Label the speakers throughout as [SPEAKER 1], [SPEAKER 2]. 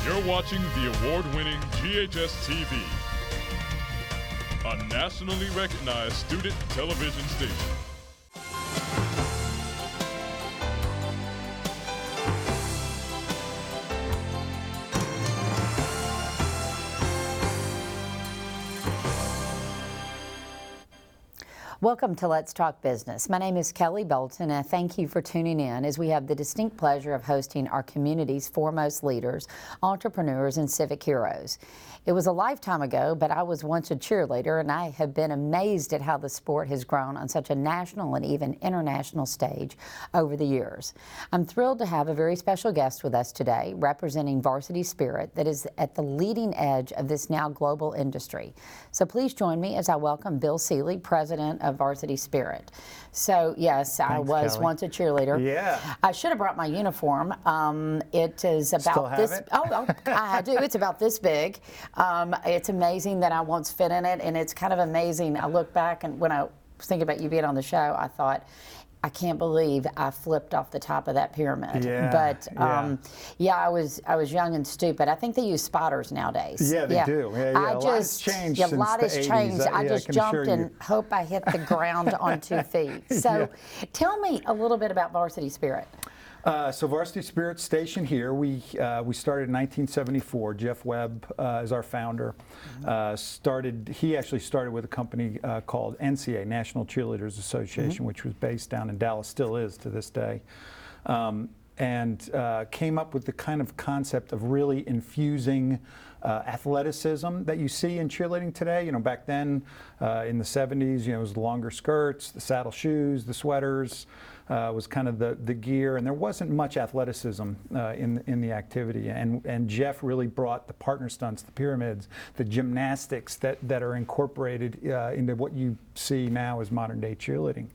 [SPEAKER 1] You're watching the award-winning GHS-TV, a nationally recognized student television station.
[SPEAKER 2] Welcome to Let's Talk Business. My name is Kelly Bolton, and thank you for tuning in as we have the distinct pleasure of hosting our community's foremost leaders, entrepreneurs, and civic heroes. It was a lifetime ago, but I was once a cheerleader, and I have been amazed at how the sport has grown on such a national and even international stage over the years. I'm thrilled to have a very special guest with us today, representing Varsity Spirit, that is at the leading edge of this now global industry. So please join me as I welcome Bill Seelly, President of Varsity Spirit. So yes, I was
[SPEAKER 3] Kelly.
[SPEAKER 2] Once a cheerleader.
[SPEAKER 3] Yeah.
[SPEAKER 2] I should have brought my uniform. It is about
[SPEAKER 3] Still have
[SPEAKER 2] this.
[SPEAKER 3] it?
[SPEAKER 2] Oh, I do. It's about this big. It's amazing that I once fit in it, and it's kind of amazing. I look back, and when I was thinking about you being on the show, I thought, I can't believe I flipped off the top of that pyramid.
[SPEAKER 3] Yeah,
[SPEAKER 2] But
[SPEAKER 3] yeah.
[SPEAKER 2] I was young and stupid. I think they use spotters nowadays.
[SPEAKER 3] Yeah, they do. Yeah,
[SPEAKER 2] I
[SPEAKER 3] a lot has
[SPEAKER 2] just
[SPEAKER 3] changed
[SPEAKER 2] a
[SPEAKER 3] since
[SPEAKER 2] lot
[SPEAKER 3] the
[SPEAKER 2] has
[SPEAKER 3] 80s.
[SPEAKER 2] changed. I
[SPEAKER 3] Yeah,
[SPEAKER 2] just
[SPEAKER 3] can
[SPEAKER 2] jumped
[SPEAKER 3] assure
[SPEAKER 2] and
[SPEAKER 3] you.
[SPEAKER 2] hope I hit the ground on 2 feet. So, tell me a little bit about Varsity Spirit.
[SPEAKER 3] So Varsity Spirit Station here, we started in 1974. Jeff Webb is our founder. He actually started with a company called NCA, National Cheerleaders Association, which was based down in Dallas, still is to this day. And came up with the kind of concept of really infusing athleticism that you see in cheerleading today. You know, back then in the 70s, you know, it was the longer skirts, the saddle shoes, the sweaters. Was kind of the gear, and there wasn't much athleticism in the activity. And Jeff really brought the partner stunts, the pyramids, the gymnastics that are incorporated into what you see now as modern day cheerleading.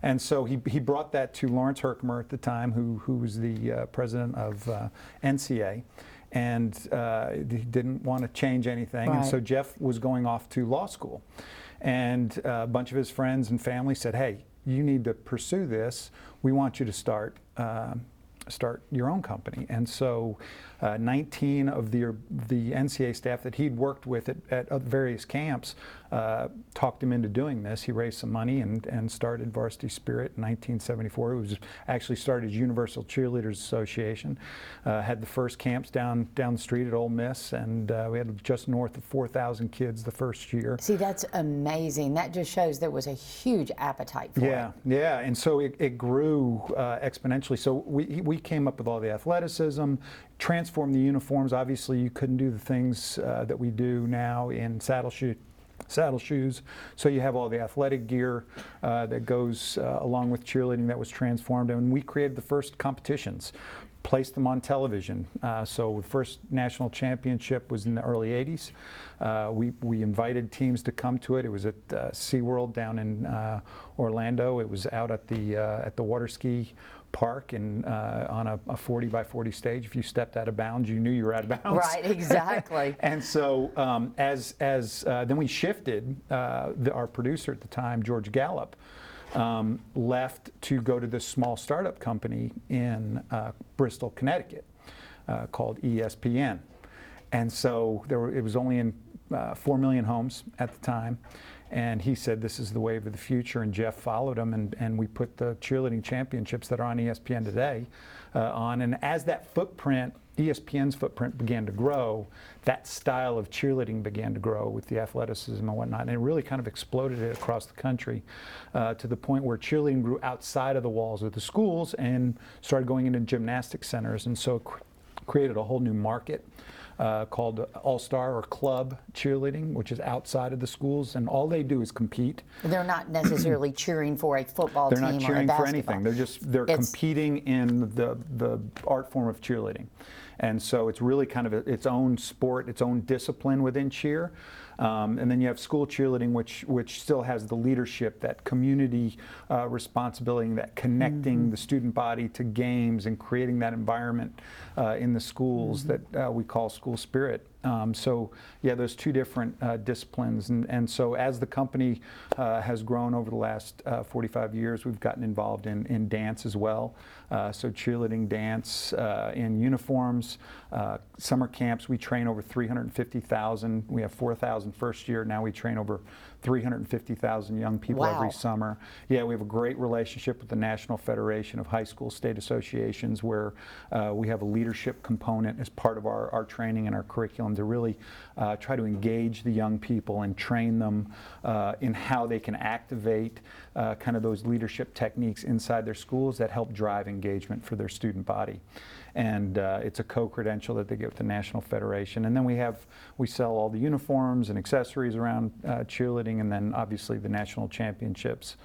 [SPEAKER 3] And so he brought that to Lawrence Herkimer at the time, who was the president of NCA. And he didn't want to change anything.
[SPEAKER 2] Right.
[SPEAKER 3] And so Jeff was going off to law school. And a bunch of his friends and family said, hey, you need to pursue this. We want you to start your own company. And so 19 of the NCA staff that he'd worked with at various camps talked him into doing this. He raised some money and started Varsity Spirit in 1974. It was actually started as Universal Cheerleaders Association. Had the first camps down the street at Ole Miss, and we had just north of 4,000 kids the first year.
[SPEAKER 2] See, that's amazing. That just shows there was a huge appetite for it.
[SPEAKER 3] Yeah, and so it grew exponentially. So we came up with all the athleticism, transformed the uniforms. Obviously, you couldn't do the things that we do now in saddle shoes. So you have all the athletic gear that goes along with cheerleading that was transformed. And we created the first competitions, placed them on television. So the first national championship was in the early 80s. We invited teams to come to it. It was at SeaWorld down in Orlando. It was out at the water ski park and on a 40 by 40 stage. If you stepped out of bounds, you knew you were out of bounds.
[SPEAKER 2] Right, exactly.
[SPEAKER 3] And so then we shifted. Our producer at the time, George Gallup, left to go to this small startup company in Bristol, Connecticut, called ESPN. And so it was only in 4 million homes at the time. And he said, this is the wave of the future, and Jeff followed him, and we put the cheerleading championships that are on ESPN today on. And as that footprint, ESPN's footprint began to grow, that style of cheerleading began to grow with the athleticism and whatnot, and it really kind of exploded it across the country to the point where cheerleading grew outside of the walls of the schools and started going into gymnastic centers, and so it created a whole new market. Called All-Star or Club Cheerleading, which is outside of the schools, and all they do is compete.
[SPEAKER 2] They're not necessarily cheering for a football team or a basketball.
[SPEAKER 3] They're not cheering for anything. They're competing in the art form of cheerleading. And so it's really kind of its own sport, its own discipline within cheer. And then you have school cheerleading, which still has the leadership, that community responsibility, that connecting the student body to games and creating that environment in the schools that we call school spirit. So yeah, there's two different disciplines, and so as the company has grown over the last 45 years, we've gotten involved in dance as well. So cheerleading, dance, in uniforms, summer camps. We train over 350,000. We have 4,000 first year. Now we train over 350,000 young people every summer. Yeah, we have a great relationship with the National Federation of High School State Associations, where we have a leadership component as part of our training and our curriculum to really try to engage the young people and train them in how they can activate kind of those leadership techniques inside their schools that help drive engagement for their student body. And it's a co-credential that they get with the National Federation. And then we sell all the uniforms and accessories around cheerleading, and then obviously the national championships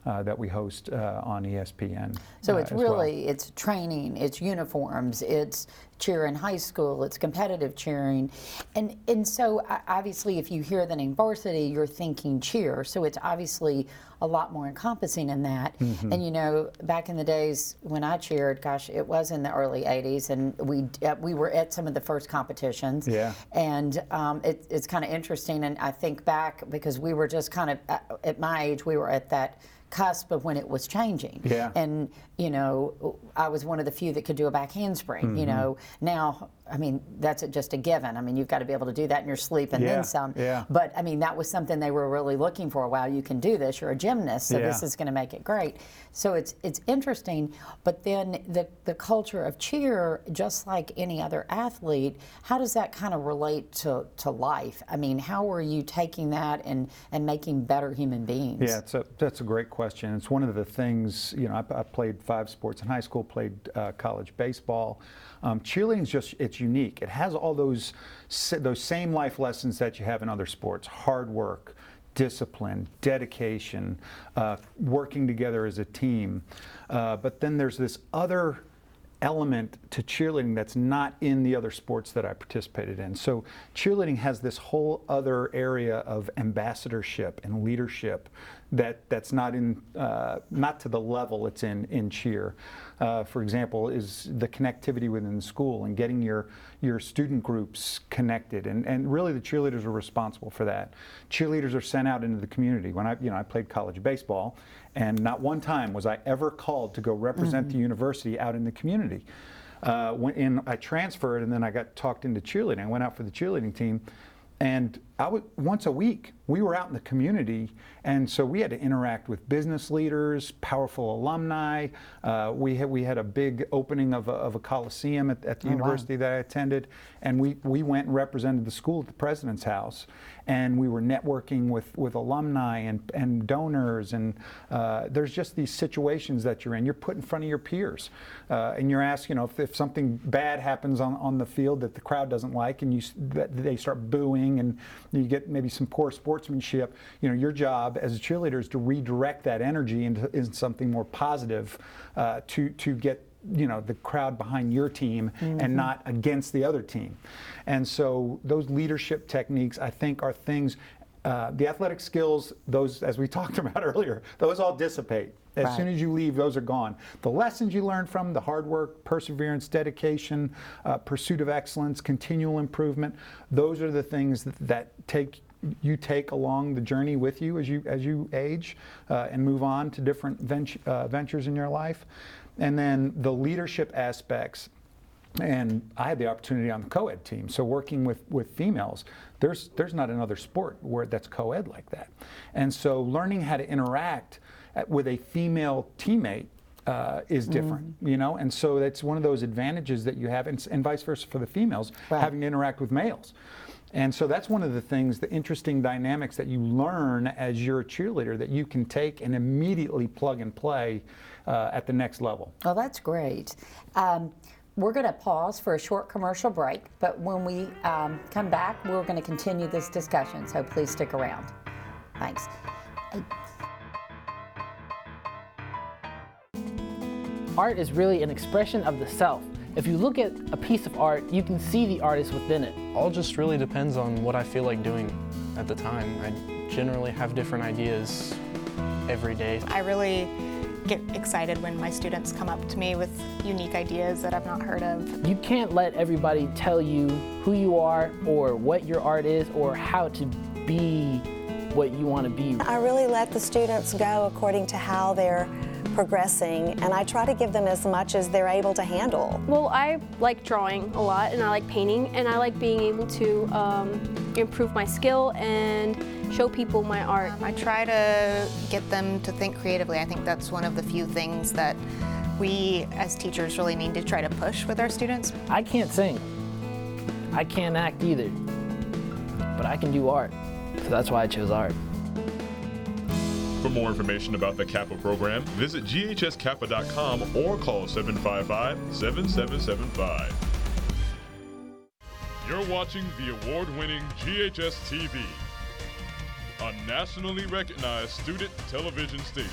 [SPEAKER 3] that we host on ESPN.
[SPEAKER 2] So it's really, it's training, it's uniforms, it's cheer in high school, it's competitive cheering. And so obviously if you hear the name varsity, you're thinking cheer. So it's obviously a lot more encompassing in that. Mm-hmm. And you know, back in the days when I cheered, gosh, it was in the early 80s, and we were at some of the first competitions. Yeah. And it's kind of interesting, and I think back because we were just kind of, at my age, we were at that cusp of when it was changing. Yeah. And you know, I was one of the few that could do a back handspring. Mm-hmm. You know, now, I mean, that's just a given. I mean, you've got to be able to do that in your sleep and then some. Yeah. But I mean, that was something they were really looking for. Wow, you can do this. You're a gymnast, so this is going to make it great. So it's interesting. But then the culture of cheer, just like any other athlete, how does that kind of relate to life? I mean, how are you taking that and making better human beings? Yeah,
[SPEAKER 3] that's a great question. It's one of the things, you know, I played 5 sports in high school, played college baseball. Cheerleading is just, it's unique. It has all those same life lessons that you have in other sports: hard work, discipline, dedication, working together as a team. But then there's this other element to cheerleading that's not in the other sports that I participated in. So cheerleading has this whole other area of ambassadorship and leadership that's not to the level it's in cheer. For example, is the connectivity within the school and getting your student groups connected, and really the cheerleaders are responsible for that. Cheerleaders are sent out into the community. When I played college baseball, and not one time was I ever called to go represent the university out in the community. I transferred, and then I got talked into cheerleading. I went out for the cheerleading team, and once a week we were out in the community, and so we had to interact with business leaders, powerful alumni. We had a big opening of a coliseum at the university that I attended, and we went and represented the school at the president's house, and we were networking with alumni and donors, and there's just these situations that you're in. You're put in front of your peers, and you're asked, you know, if something bad happens on the field that the crowd doesn't like, and they start booing, and you get maybe some poor sportsmanship. You know, your job as a cheerleader is to redirect that energy into something more positive, to get, you know, the crowd behind your team and not against the other team. And so those leadership techniques, I think, are things, the athletic skills, those, as we talked about earlier, those all dissipate. As soon as you leave, those are gone. The lessons you learn from the hard work, perseverance, dedication, pursuit of excellence, continual improvement, those are the things that you take along the journey with you as you age and move on to different ventures in your life. And then the leadership aspects, and I had the opportunity on the co-ed team, so working with females, there's not another sport that's co-ed like that. And so learning how to interact with a female teammate is different, you know, and so that's one of those advantages that you have, and vice versa for the females, having to interact with males. And so that's one of the things, the interesting dynamics that you learn as you're a cheerleader that you can take and immediately plug and play at the next level.
[SPEAKER 2] Well, that's great. We're going to pause for a short commercial break, but when we come back, we're going to continue this discussion, so please stick around. Thanks.
[SPEAKER 4] Art is really an expression of the self. If you look at a piece of art, you can see the artist within it.
[SPEAKER 5] All just really depends on what I feel like doing at the time. I generally have different ideas every day.
[SPEAKER 6] I really get excited when my students come up to me with unique ideas that I've not heard of.
[SPEAKER 4] You can't let everybody tell you who you are or what your art is or how to be what you want to be.
[SPEAKER 7] I really let the students go according to how they're progressing, and I try to give them as much as they're able to handle.
[SPEAKER 8] Well, I like drawing a lot, and I like painting, and I like being able to improve my skill and show people my art.
[SPEAKER 6] I try to get them to think creatively. I think that's one of the few things that we as teachers really need to try to push with our students.
[SPEAKER 4] I can't sing. I can't act either, but I can do art, so that's why I chose art.
[SPEAKER 1] For more information about the Kappa program, visit ghskappa.com or call 755-7775. You're watching the award-winning GHS-TV, a nationally recognized student television station.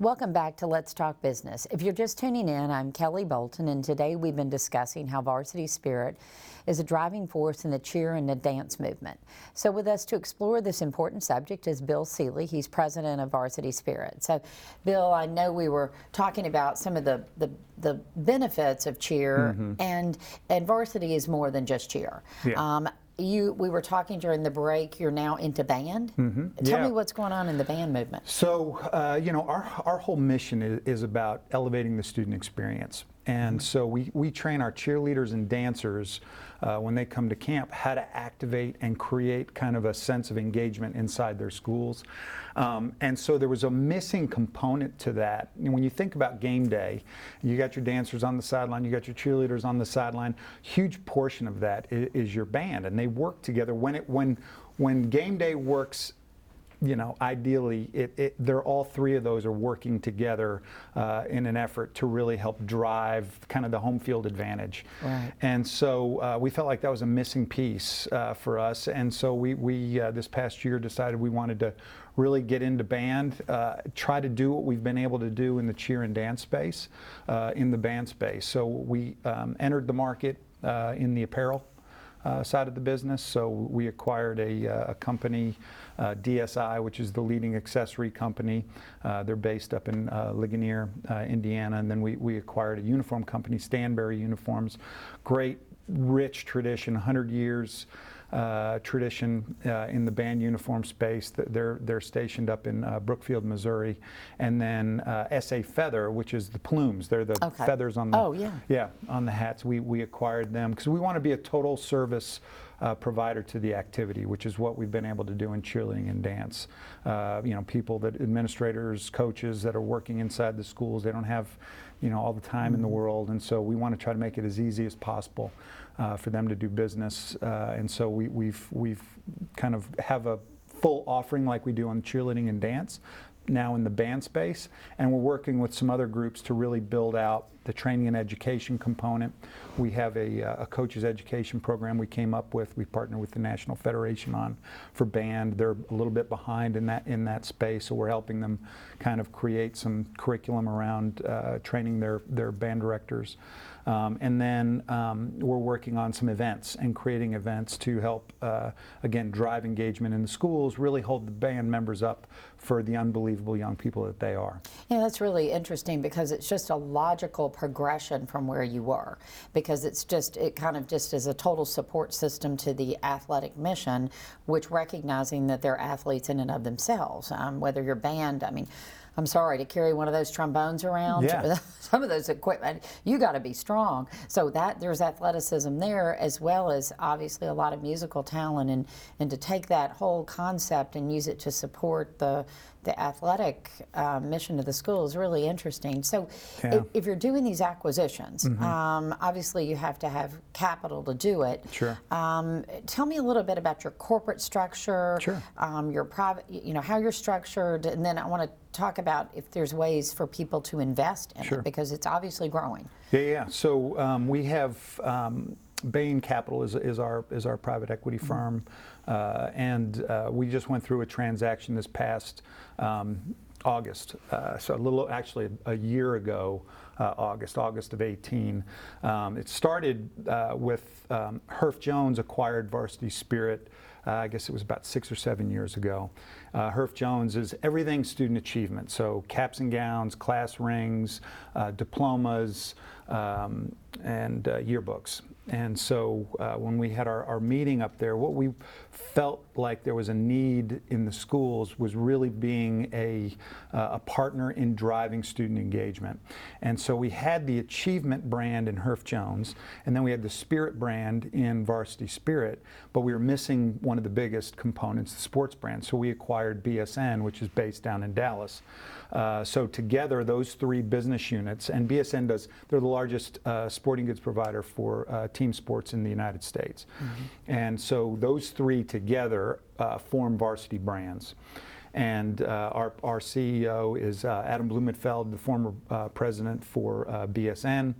[SPEAKER 2] Welcome back to Let's Talk Business. If you're just tuning in, I'm Kelly Bolton, and today we've been discussing how Varsity Spirit is a driving force in the cheer and the dance movement. So with us to explore this important subject is Bill Seelly. He's president of Varsity Spirit. So Bill, I know we were talking about some of the benefits of cheer, and varsity is more than just cheer.
[SPEAKER 3] Yeah.
[SPEAKER 2] We were talking during the break, you're now into band. Tell me what's going on in the band movement.
[SPEAKER 3] So, you know, our whole mission is about elevating the student experience. And so we train our cheerleaders and dancers when they come to camp how to activate and create kind of a sense of engagement inside their schools. And so there was a missing component to that. And when you think about game day, you got your dancers on the sideline, you got your cheerleaders on the sideline. Huge portion of that is your band, and they work together. When game day works, you know, ideally, they're all three of those are working together in an effort to really help drive kind of the home field advantage.
[SPEAKER 2] Right.
[SPEAKER 3] And so we felt like that was a missing piece for us. And so we this past year decided we wanted to really get into band, try to do what we've been able to do in the cheer and dance space, in the band space. So we entered the market in the apparel side of the business. So we acquired a company, DSI, which is the leading accessory company. They're based up in Ligonier, Indiana. And then we acquired a uniform company, Stanberry Uniforms. Great, rich tradition, 100 years tradition in the band uniform space. They're stationed up in Brookfield, Missouri. And then SA Feather, which is the plumes. They're the feathers on the on the hats. We acquired them because we want to be a total service provider to the activity, which is what we've been able to do in cheerleading and dance. You know, administrators, coaches that are working inside the schools, they don't have, you know, all the time in the world, and so we want to try to make it as easy as possible for them to do business. And so we've kind of have a full offering like we do on cheerleading and dance now in the band space, and we're working with some other groups to really build out the training and education component. We have a coaches education program we came up with. We partner with the National Federation on for band. They're a little bit behind in that space, so we're helping them kind of create some curriculum around training their band directors. And then we're working on some events and creating events to help, again, drive engagement in the schools, really hold the band members up for the unbelievable young people that they are.
[SPEAKER 2] Yeah, that's really interesting because it's just a logical progression from where you were, because it kind of just is a total support system to the athletic mission, which recognizing that they're athletes in and of themselves. Whether you're band, I mean, I'm sorry, to carry one of those trombones around, some of those equipment, you got to be strong. So there's athleticism there, as well as obviously a lot of musical talent, and to take that whole concept and use it to support the athletic mission of the school is really interesting. So if you're doing these acquisitions, obviously you have to have capital to do it.
[SPEAKER 3] Sure.
[SPEAKER 2] Tell me a little bit about your corporate structure, your private, you know, how you're structured, and then I want to talk about if there's ways for people to invest in it, because it's obviously growing.
[SPEAKER 3] So we have Bain Capital is our private equity firm, and we just went through a transaction this past August, so actually a year ago, August of 18. It started with Herff Jones acquired Varsity Spirit I guess it was about 6 or 7 years ago. Herff Jones is everything student achievement, so caps and gowns, class rings, diplomas, and yearbooks. And so when we had our meeting up there, what we felt like there was a need in the schools was really being a partner in driving student engagement. And so we had the achievement brand in Herff Jones, and then we had the spirit brand in Varsity Spirit, but we were missing one of the biggest components, the sports brand. So we acquired BSN, which is based down in Dallas. So together, those 3 business units, and BSN they're the largest sporting goods provider for team sports in the United States. And so those 3 together form Varsity Brands. And our CEO is Adam Blumenfeld, the former president for BSN.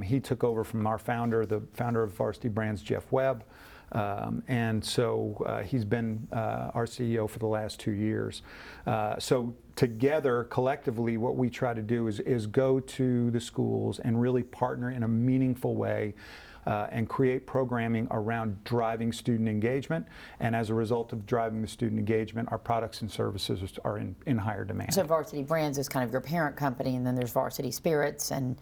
[SPEAKER 3] He took over from our founder, the founder of Varsity Brands, Jeff Webb. And so he's been our CEO for the last 2 years. So together, collectively, what we try to do is go to the schools and really partner in a meaningful way and create programming around driving student engagement. And as a result of driving the student engagement, our products and services are in higher demand.
[SPEAKER 2] So Varsity Brands is kind of your parent company, and then there's Varsity Spirits and...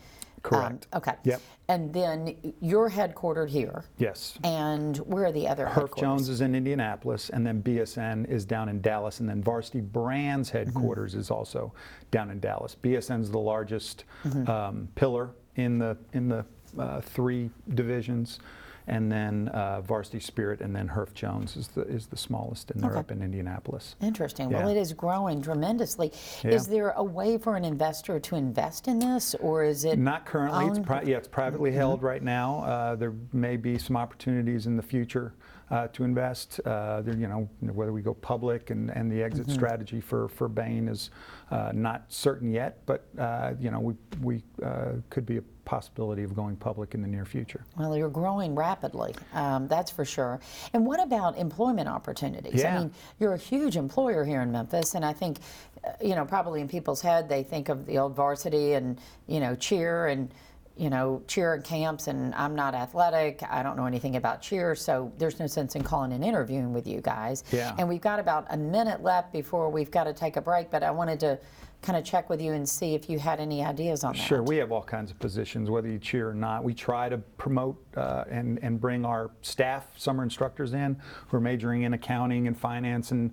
[SPEAKER 3] Correct.
[SPEAKER 2] Okay.
[SPEAKER 3] Yep.
[SPEAKER 2] And then you're headquartered here.
[SPEAKER 3] Yes.
[SPEAKER 2] And where are the other
[SPEAKER 3] Herff
[SPEAKER 2] headquarters?
[SPEAKER 3] Jones is in Indianapolis, and then BSN is down in Dallas, and then Varsity Brands headquarters is also down in Dallas. BSN is the largest pillar in the 3 divisions, and then Varsity Spirit, and then Herff Jones is the smallest, and they're up in Indianapolis.
[SPEAKER 2] Interesting.
[SPEAKER 3] Yeah.
[SPEAKER 2] Well, it is growing tremendously.
[SPEAKER 3] Yeah.
[SPEAKER 2] Is there a way for an investor to invest in this, or is it
[SPEAKER 3] not currently?
[SPEAKER 2] owned?
[SPEAKER 3] It's privately held right now. There may be some opportunities in the future to invest. Whether we go public and the exit strategy for Bain is not certain yet, but we could be a possibility of going public in the near future.
[SPEAKER 2] Well, you're growing rapidly, that's for sure. And what about employment opportunities?
[SPEAKER 3] Yeah.
[SPEAKER 2] I mean, you're a huge employer here in Memphis, and I think, probably in people's head, they think of the old varsity and, cheer and, cheer camps, and I'm not athletic. I don't know anything about cheer, so there's no sense in calling and interviewing with you guys.
[SPEAKER 3] Yeah.
[SPEAKER 2] And we've got about a minute left before we've got to take a break, but I wanted to kind of check with you and see if you had any ideas on that.
[SPEAKER 3] Sure, we have all kinds of positions, whether you cheer or not. We try to promote and bring our staff, summer instructors in who are majoring in accounting and finance and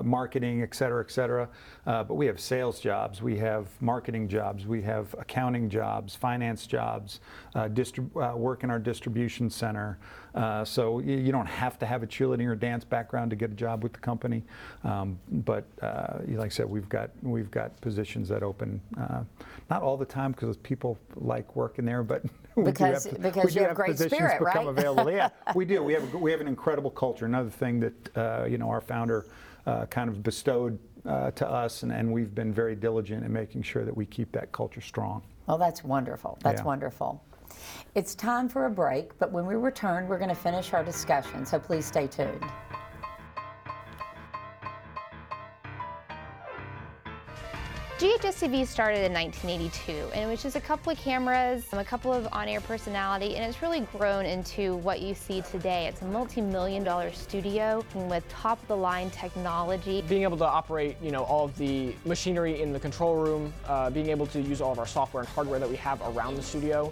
[SPEAKER 3] marketing, et cetera, but we have sales jobs, we have marketing jobs, we have accounting jobs, finance jobs, work in our distribution center. So you don't have to have a cheerleading or dance background to get a job with the company, but like I said, we've got positions that open not all the time because people like working there, but
[SPEAKER 2] because you have great spirit,
[SPEAKER 3] become
[SPEAKER 2] right?
[SPEAKER 3] available. Yeah, we do. We have an incredible culture. Another thing that our founder kind of bestowed to us, and we've been very diligent in making sure that we keep that culture strong.
[SPEAKER 2] Well, that's wonderful. That's wonderful. It's time for a break, but when we return, we're going to finish our discussion, so please stay tuned.
[SPEAKER 9] GHS-TV started in 1982, and it was just a couple of cameras, a couple of on-air personality, and it's really grown into what you see today. It's a multi-million-dollar studio with top-of-the-line technology.
[SPEAKER 10] Being able to operate, all of the machinery in the control room, being able to use all of our software and hardware that we have around the studio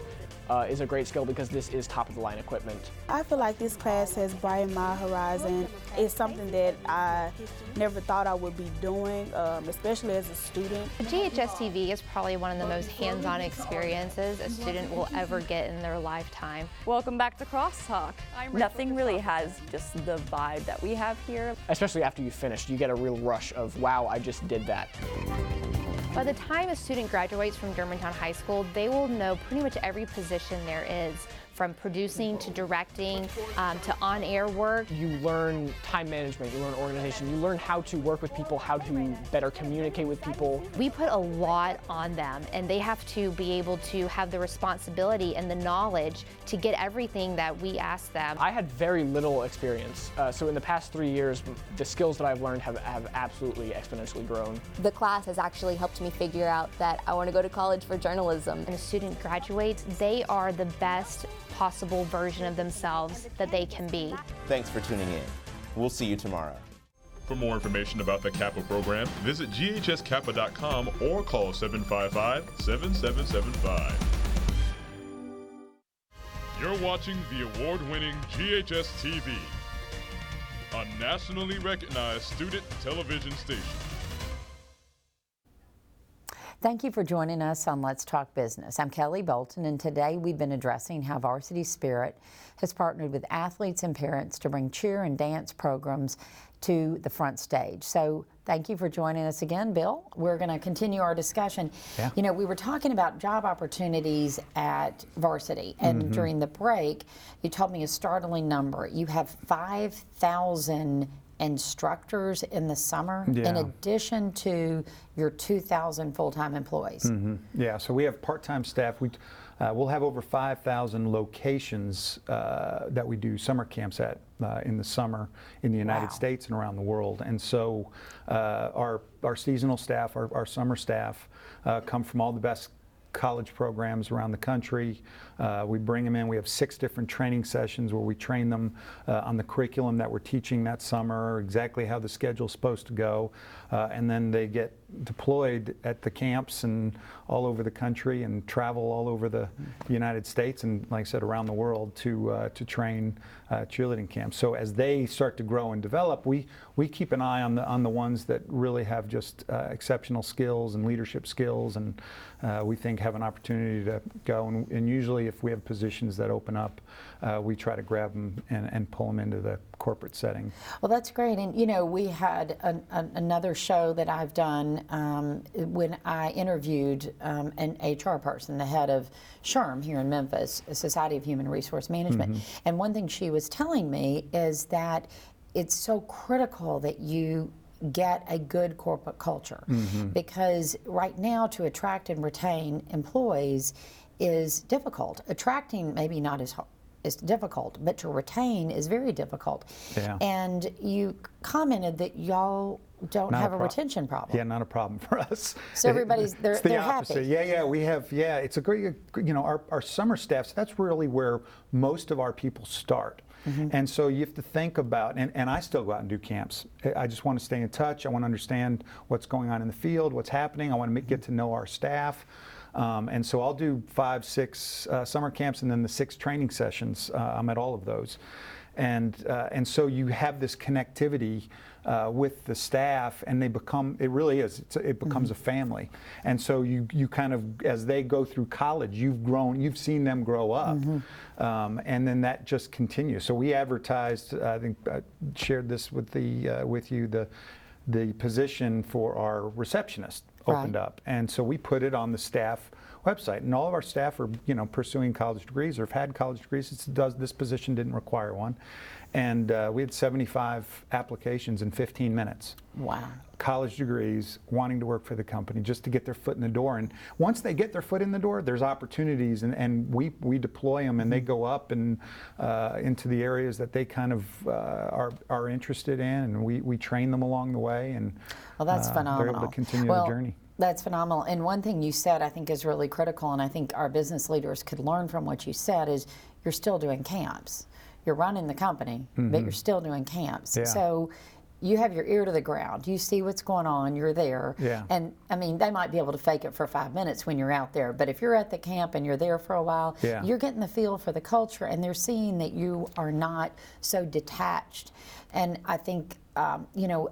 [SPEAKER 10] is a great skill because this is top-of-the-line equipment.
[SPEAKER 11] I feel like this class has brightened my horizon. It's something that I never thought I would be doing, especially as a student.
[SPEAKER 9] GHS-TV is probably one of the most hands-on experiences a student will ever get in their lifetime.
[SPEAKER 12] Welcome back to Crosstalk. Nothing really has just the vibe that we have here.
[SPEAKER 10] Especially after you finished, you get a real rush of, wow, I just did that.
[SPEAKER 9] By the time a student graduates from Germantown High School, they will know pretty much every position there is, from producing to directing to on-air work.
[SPEAKER 10] You learn time management, you learn organization, you learn how to work with people, how to better communicate with people.
[SPEAKER 9] We put a lot on them, and they have to be able to have the responsibility and the knowledge to get everything that we ask them.
[SPEAKER 10] I had very little experience, so in the past 3 years, the skills that I've learned have absolutely exponentially grown.
[SPEAKER 13] The class has actually helped me figure out that I want to go to college for journalism.
[SPEAKER 9] When a student graduates, they are the best possible version of themselves that they can be.
[SPEAKER 14] Thanks for tuning in. We'll see you tomorrow.
[SPEAKER 1] For more information about the Kappa program, visit ghskappa.com or call 755-7775. You're watching the award-winning GHS-TV, a nationally recognized student television station.
[SPEAKER 2] Thank you for joining us on Let's Talk Business. I'm Kelly Bolton, and today we've been addressing how Varsity Spirit has partnered with athletes and parents to bring cheer and dance programs to the front stage. So thank you for joining us again, Bill. We're going to continue our discussion.
[SPEAKER 3] Yeah.
[SPEAKER 2] You know, we were talking about job opportunities at Varsity, and during the break, you told me a startling number. You have 5,000 instructors in the summer, in addition to your 2,000 full-time employees.
[SPEAKER 3] Yeah, so we have part-time staff. We'll have over 5,000 locations that we do summer camps at in the summer in the United States and around the world. And so our seasonal staff, our summer staff, come from all the best college programs around the country. We bring them in. We have 6 different training sessions where we train them on the curriculum that we're teaching that summer, exactly how the schedule's supposed to go, and then they get deployed at the camps and all over the country and travel all over the United States and, like I said, around the world to train cheerleading camps. So as they start to grow and develop, we keep an eye on the ones that really have just exceptional skills and leadership skills, and we think have an opportunity to go. And usually, if we have positions that open up, we try to grab them and pull them into the corporate setting.
[SPEAKER 2] Well, that's great. And you know, we had another show that I've done when I interviewed an HR person, the head of SHRM here in Memphis, a Society of Human Resource Management. And one thing she was telling me is that it's so critical that you get a good corporate culture, because right now to attract and retain employees is difficult. Attracting maybe not as hard. Is difficult, but to retain is very difficult.
[SPEAKER 3] Yeah.
[SPEAKER 2] And you commented that y'all don't have a retention problem.
[SPEAKER 3] Yeah, not a problem for us.
[SPEAKER 2] So everybody's they're
[SPEAKER 3] opposite.
[SPEAKER 2] happy.
[SPEAKER 3] Yeah, we have. Yeah, it's a great. You know, our summer staff. So that's really where most of our people start. And so you have to think about, and I still go out and do camps. I just want to stay in touch. I want to understand what's going on in the field, what's happening. I want to get to know our staff. And so I'll do 5, 6 summer camps, and then the 6 training sessions. I'm at all of those. And so you have this connectivity with the staff, and they become, it really is, it becomes a family. And so you kind of, as they go through college, you've seen them grow up. And then that just continues. So we advertised, I think I shared this with you, the position for our receptionist opened up. And so we put it on the staff website, and all of our staff are, you know, pursuing college degrees or have had college degrees. This position didn't require one. And we had 75 applications in 15 minutes.
[SPEAKER 2] Wow.
[SPEAKER 3] College degrees, wanting to work for the company, just to get their foot in the door. And once they get their foot in the door, there's opportunities, and we deploy them, and they go up and into the areas that they kind of are interested in, and we train them along the way, and
[SPEAKER 2] well, that's phenomenal.
[SPEAKER 3] They're able to continue the journey.
[SPEAKER 2] That's phenomenal. And one thing you said I think is really critical, and I think our business leaders could learn from what you said, is you're still doing camps. You're running the company, but you're still doing camps.
[SPEAKER 3] Yeah.
[SPEAKER 2] So you have your ear to the ground. You see what's going on. You're there.
[SPEAKER 3] Yeah.
[SPEAKER 2] And I mean, they might be able to fake it for 5 minutes when you're out there, but if you're at the camp and you're there for a while, you're getting the feel for the culture, and they're seeing that you are not so detached. And I think, you know,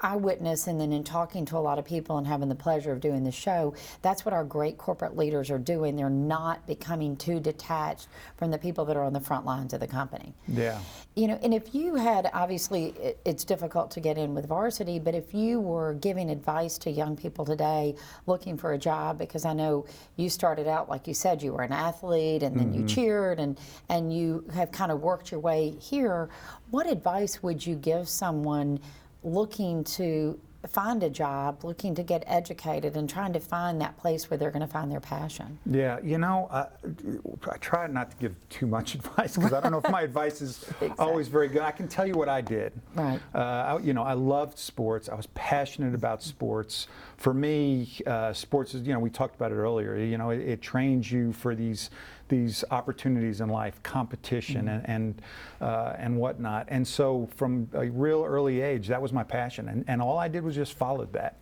[SPEAKER 2] I witness, and then in talking to a lot of people and having the pleasure of doing the show, that's what our great corporate leaders are doing. They're not becoming too detached from the people that are on the front lines of the company.
[SPEAKER 3] Yeah.
[SPEAKER 2] You know, and if you had, obviously it's difficult to get in with Varsity, but if you were giving advice to young people today looking for a job, because I know you started out, like you said, you were an athlete, and then you cheered, and you have kind of worked your way here, what advice would you give someone looking to find a job, looking to get educated, and trying to find that place where they're going to find their passion?
[SPEAKER 3] Yeah, you know, I try not to give too much advice, because I don't know if my advice is always very good. I can tell you what I did.
[SPEAKER 2] Right.
[SPEAKER 3] You know, I loved sports. I was passionate about sports. For me, sports is, you know, we talked about it earlier, you know, it trains you for these these opportunities in life, competition and whatnot. And so from a real early age, that was my passion, and all I did was just followed that.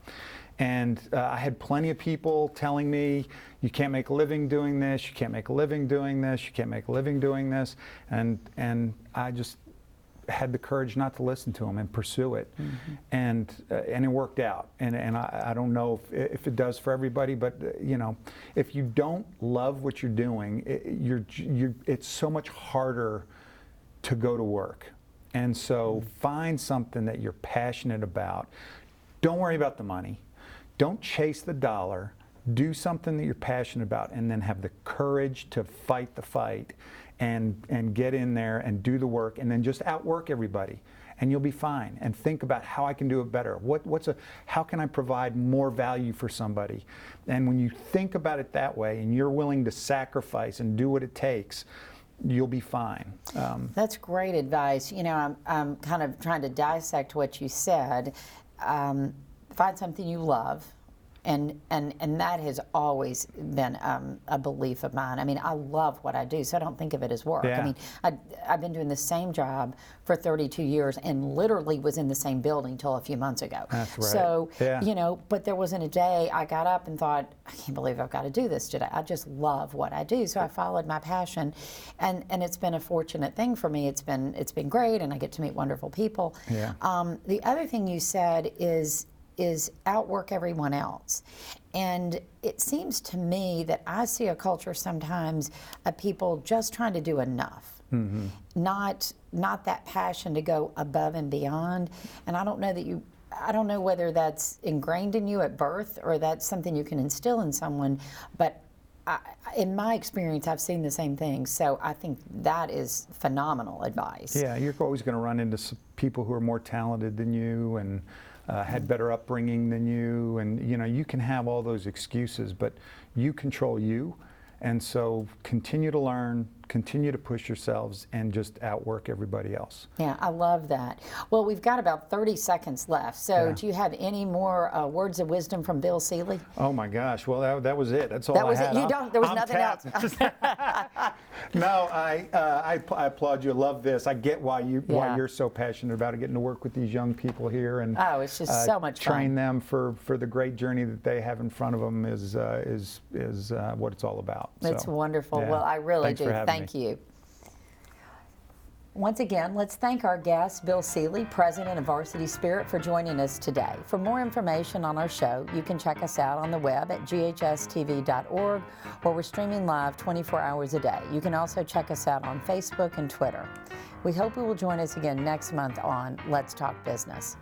[SPEAKER 3] And I had plenty of people telling me, you can't make a living doing this, you can't make a living doing this, you can't make a living doing this, and I just had the courage not to listen to them and pursue it, and it worked out. And I don't know if it does for everybody, but you know, if you don't love what you're doing, it's so much harder to go to work. And so find something that you're passionate about. Don't worry about the money. Don't chase the dollar. Do something that you're passionate about, and then have the courage to fight the fight and get in there and do the work, and then just outwork everybody, and you'll be fine. And think about how I can do it better. How can I provide more value for somebody? And when you think about it that way, and you're willing to sacrifice and do what it takes, you'll be fine.
[SPEAKER 2] That's great advice. You know, I'm kind of trying to dissect what you said. Find something you love. And that has always been a belief of mine. I mean, I love what I do, so I don't think of it as work. I mean, I've been doing the same job for 32 years and literally was in the same building till a few months ago.
[SPEAKER 3] That's right.
[SPEAKER 2] So, you know, but there wasn't a day I got up and thought, I can't believe I've got to do this today. I just love what I do, so I followed my passion, and it's been a fortunate thing for me. It's been great, and I get to meet wonderful people.
[SPEAKER 3] Yeah.
[SPEAKER 2] The other thing you said is outwork everyone else. And it seems to me that I see a culture sometimes of people just trying to do enough, not that passion to go above and beyond. And I don't know whether that's ingrained in you at birth or that's something you can instill in someone, but in my experience, I've seen the same thing. So I think that is phenomenal advice.
[SPEAKER 3] Yeah, you're always going to run into people who are more talented than you and had better upbringing than you, and you know, you can have all those excuses, but you control you. And so continue to learn, continue to push yourselves, and just outwork everybody else.
[SPEAKER 2] Yeah, I love that. Well, we've got about 30 seconds left. So do you have any more words of wisdom from Bill Seelly?
[SPEAKER 3] Oh my gosh, well that was it. That's all I had.
[SPEAKER 2] There was nothing else.
[SPEAKER 3] No, I applaud you. Love this. I get why you're so passionate about it, getting to work with these young people here, and
[SPEAKER 2] it's just so much fun.
[SPEAKER 3] Train them for the great journey that they have in front of them is what it's all about.
[SPEAKER 2] It's
[SPEAKER 3] so,
[SPEAKER 2] wonderful. Well, I really do. Thank you. Once again, let's thank our guest, Bill Seelly, President of Varsity Spirit, for joining us today. For more information on our show, you can check us out on the web at GHS-TV.org, where we're streaming live 24 hours a day. You can also check us out on Facebook and Twitter. We hope you will join us again next month on Let's Talk Business.